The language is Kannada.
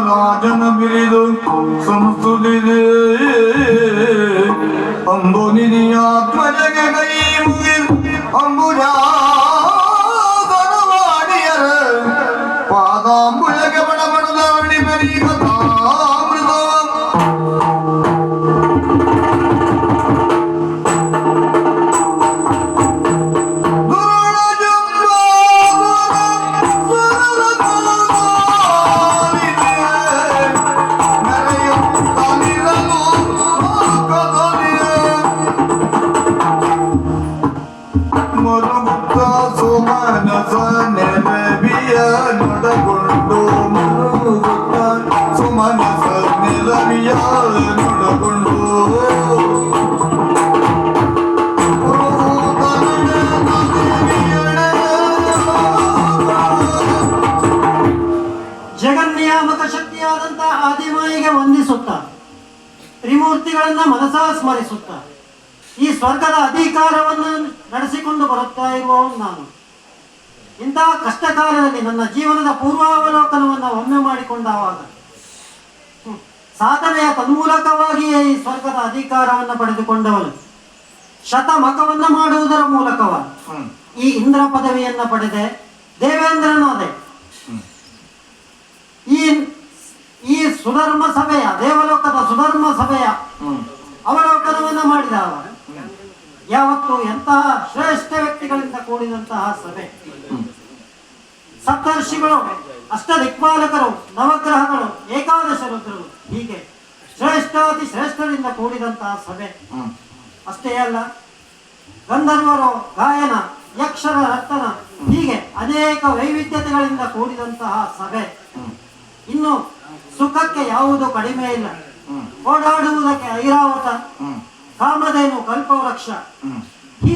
ರಾಜನ ಬಿರಿದು ಸಂಸ್ತುತಿದೆ ಅಂಬು ನಿಧಿಯಾತ್ಮಜಗೆ ಕೈ ಮುಗಿದು ಅಂಬುಜಾಡಿಯರ ಪಾದಾಂಬುಜಗೆ ಬಡಬಡದ ಅಡಿ ಬೆರೀಗ ಜಗನ್ನಿಯಾಮಕ ಶಕ್ತಿಯಾದಂತಹ ಆದಿಮಾಯಿಗೆ ವಂದಿಸುತ್ತ ತ್ರಿಮೂರ್ತಿಗಳನ್ನ ಮನಸಾ ಸ್ಮರಿಸುತ್ತ ಈ ಸ್ವರ್ಗದ ಅಧಿಕಾರವನ್ನು ನಡೆಸಿಕೊಂಡು ಬರುತ್ತಾ ಇರುವವನು ನಾನು. ಇಂತಹ ಕಷ್ಟ ಕಾಲದಲ್ಲಿ ನನ್ನ ಜೀವನದ ಪೂರ್ವಾವಲೋಕನವನ್ನು ಒಮ್ಮೆ ಮಾಡಿಕೊಂಡಾಗ ಸಾಧನೆಯ ತನ್ಮೂಲಕವಾಗಿಯೇ ಈ ಸ್ವರ್ಗದ ಅಧಿಕಾರವನ್ನು ಪಡೆದುಕೊಂಡವನು. ಶತಮಖವನ್ನು ಮಾಡುವುದರ ಮೂಲಕವ ಈ ಇಂದ್ರ ಪದವಿಯನ್ನ ಪಡೆದೆ, ದೇವೇಂದ್ರನಾದೆ. ಈ ಸುಧರ್ಮ ಸಭೆಯ ದೇವಲೋಕದ ಸುಧರ್ಮ ಸಭೆಯ ಅವಲೋಕನವನ್ನ ಮಾಡಿದವ ಯಾವತ್ತು ಎಂತಹ ಶ್ರೇಷ್ಠ ವ್ಯಕ್ತಿಗಳಿಂದ ಕೂಡಿದಂತಹ ಸಭೆ. ಸಪ್ತರ್ಷಿಗಳು, ಅಷ್ಟ ದಿಕ್ಪಾಲಕರು, ನವಗ್ರಹಗಳು, ಏಕಾದಶ ರುದ್ರರು, ಹೀಗೆ ಶ್ರೇಷ್ಠಾತಿ ಶ್ರೇಷ್ಠರಿಂದ ಕೂಡಿದಂತಹ ಸಭೆ. ಅಷ್ಟೇ ಅಲ್ಲ, ಗಂಧರ್ವರು, ಗಾಯನ, ಯಕ್ಷರ ನರ್ತನ, ಹೀಗೆ ಅನೇಕ ವೈವಿಧ್ಯತೆಗಳಿಂದ ಕೂಡಿದಂತಹ ಸಭೆ. ಇನ್ನು ಸುಖಕ್ಕೆ ಯಾವುದು ಕಡಿಮೆ ಇಲ್ಲ, ಓಡಾಡುವುದಕ್ಕೆ ಐರಾವತ, ಕಾಮಧೇನು, ಕಲ್ಪವೃಕ್ಷ,